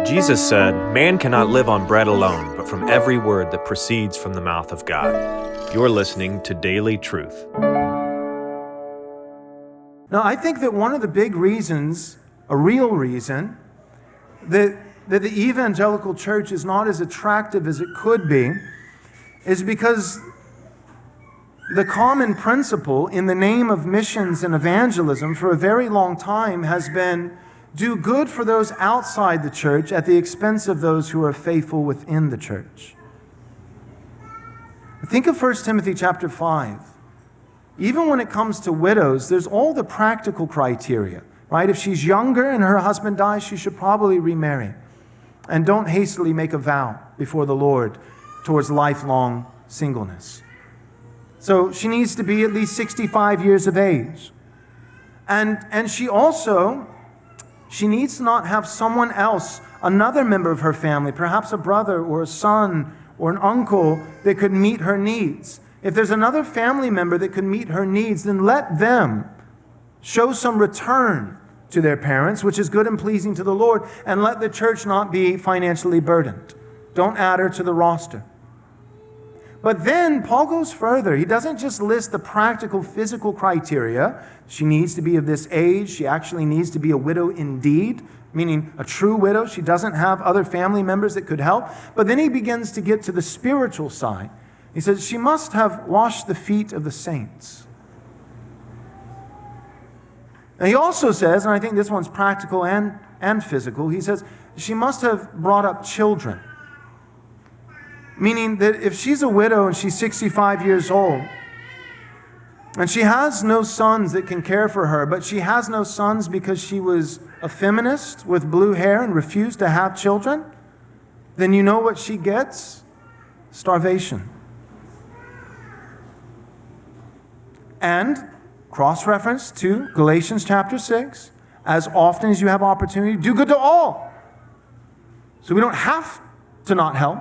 Jesus said, "Man cannot live on bread alone, but from every word that proceeds from the mouth of God." You're listening to Daily Truth. Now, I think that one of the big reasons, a real reason, that the evangelical church is not as attractive as it could be is because the common principle in the name of missions and evangelism for a very long time has been do good for those outside the church at the expense of those who are faithful within the church. Think of 1 Timothy chapter 5. Even when it comes to widows, there's all the practical criteria, right? If she's younger and her husband dies, she should probably remarry. And don't hastily make a vow before the Lord towards lifelong singleness. So she needs to be at least 65 years of age. And she needs to not have someone else, another member of her family, perhaps a brother or a son or an uncle that could meet her needs. If there's another family member that could meet her needs, then let them show some return to their parents, which is good and pleasing to the Lord, and let the church not be financially burdened. Don't add her to the roster. But then Paul goes further. He doesn't just list the practical physical criteria. She needs to be of this age. She actually needs to be a widow indeed, meaning a true widow. She doesn't have other family members that could help. But then he begins to get to the spiritual side. He says she must have washed the feet of the saints. And he also says, and I think this one's practical and physical, he says she must have brought up children. Meaning that if she's a widow and she's 65 years old, and she has no sons that can care for her, but she has no sons because she was a feminist with blue hair and refused to have children, then you know what she gets? Starvation. And cross-reference to Galatians chapter 6, as often as you have opportunity, do good to all. So we don't have to not help.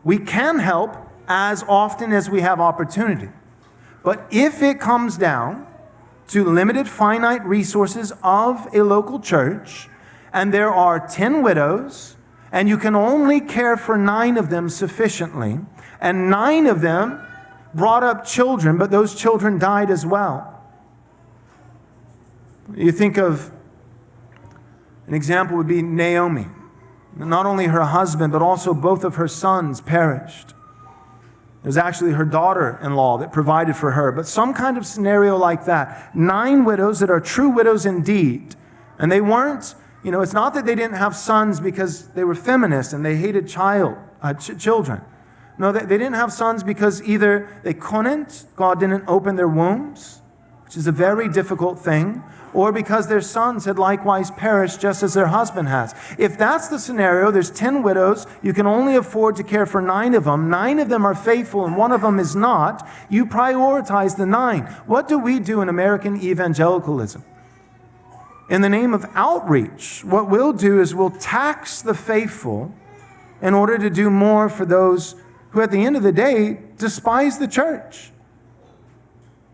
We can help as often as we have opportunity. But if it comes down to limited finite resources of a local church, and there are 10 widows, and you can only care for 9 of them sufficiently, and 9 of them brought up children, but those children died as well. You think of an example would be Naomi. Not only her husband, but also both of her sons perished. It was actually her daughter-in-law that provided for her. But some kind of scenario like that. 9 widows that are true widows indeed. And they weren't, it's not that they didn't have sons because they were feminists and they hated children. No, they didn't have sons because either they couldn't, God didn't open their wombs, which is a very difficult thing, or because their sons had likewise perished just as their husband has. If that's the scenario, there's 10 widows, you can only afford to care for 9 of them. 9 of them are faithful and 1 of them is not. You prioritize the 9. What do we do in American evangelicalism? In the name of outreach, what we'll do is we'll tax the faithful in order to do more for those who at the end of the day despise the church.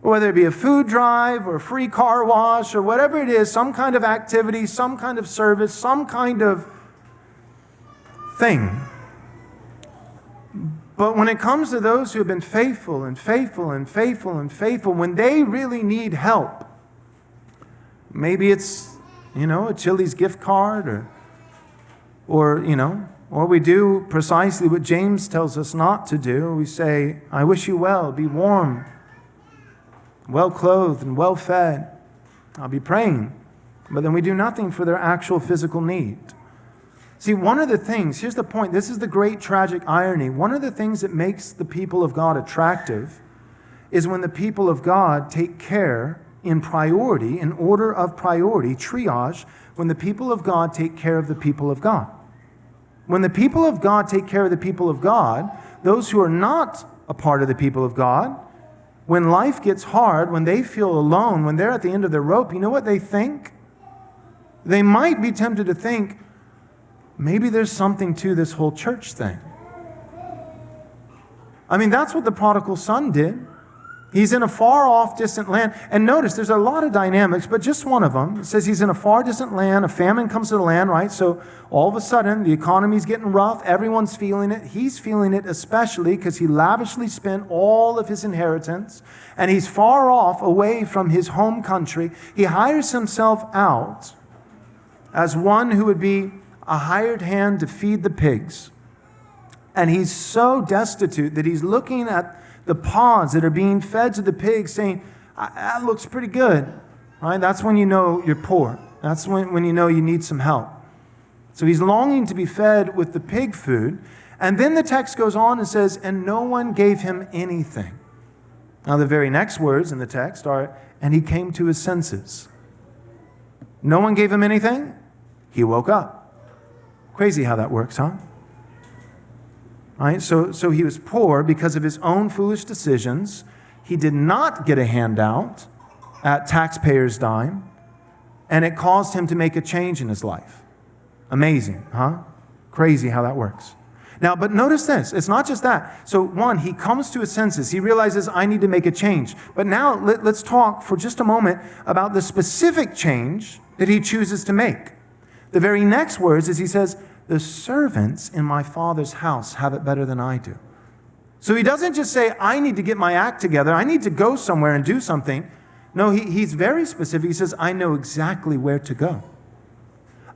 Whether it be a food drive or a free car wash or whatever it is, some kind of activity, some kind of service, some kind of thing. But when it comes to those who have been faithful and faithful and faithful and faithful, when they really need help, maybe it's, a Chili's gift card or we do precisely what James tells us not to do. We say, I wish you well, be warm, well-clothed and well-fed. I'll be praying. But then we do nothing for their actual physical need. See, one of the things, here's the point, this is the great tragic irony. One of the things that makes the people of God attractive is when the people of God take care in priority, in order of priority, triage, when the people of God take care of the people of God. When the people of God take care of the people of God, those who are not a part of the people of God, when life gets hard, when they feel alone, when they're at the end of their rope, you know what they think? They might be tempted to think, maybe there's something to this whole church thing. I mean, that's what the prodigal son did. He's in a far-off, distant land. And notice, there's a lot of dynamics, but just one of them. It says he's in a far, distant land. A famine comes to the land, right? So all of a sudden, the economy's getting rough. Everyone's feeling it. He's feeling it especially because he lavishly spent all of his inheritance. And he's far off, away from his home country. He hires himself out as one who would be a hired hand to feed the pigs. And he's so destitute that he's looking at the pods that are being fed to the pigs saying, that looks pretty good, right? That's when you know you're poor. That's when you know you need some help. So he's longing to be fed with the pig food. And then the text goes on and says, and no one gave him anything. Now the very next words in the text are, and he came to his senses. No one gave him anything. He woke up. Crazy how that works, huh? Right? So he was poor because of his own foolish decisions. He did not get a handout at taxpayers' dime, and it caused him to make a change in his life. Amazing, huh? Crazy how that works. Now, but notice this. It's not just that. So one, he comes to his senses. He realizes, I need to make a change. But now let's talk for just a moment about the specific change that he chooses to make. The very next words is he says, the servants in my Father's house have it better than I do. So he doesn't just say, I need to get my act together. I need to go somewhere and do something. No, he's very specific. He says, I know exactly where to go.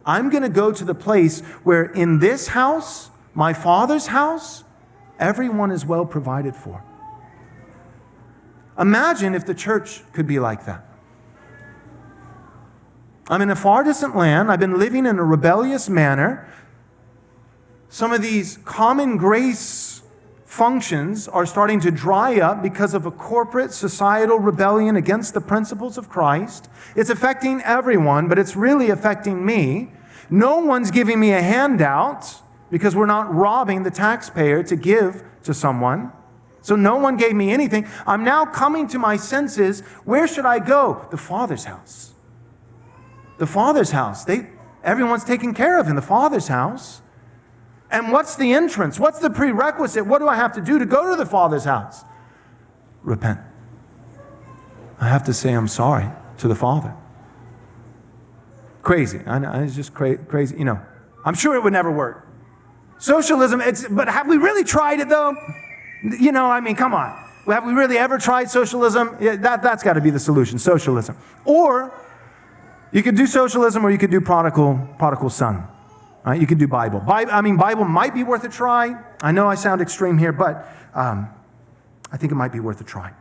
I'm going to go to the place where in this house, my Father's house, everyone is well provided for. Imagine if the church could be like that. I'm in a far distant land. I've been living in a rebellious manner. Some of these common grace functions are starting to dry up because of a corporate societal rebellion against the principles of Christ. It's affecting everyone, but it's really affecting me. No one's giving me a handout because we're not robbing the taxpayer to give to someone. So no one gave me anything. I'm now coming to my senses. Where should I go? The Father's house. The Father's house. Everyone's taken care of in the Father's house. And what's the entrance? What's the prerequisite? What do I have to do to go to the Father's house? Repent. I have to say I'm sorry to the Father. Crazy. I know, it's just crazy. You know, I'm sure it would never work. Socialism, but have we really tried it though? You know, I mean, come on. Have we really ever tried socialism? Yeah, that's got to be the solution, socialism. Or you could do socialism or you could do prodigal son. Right? You could do Bible. Bible might be worth a try. I know I sound extreme here, but I think it might be worth a try.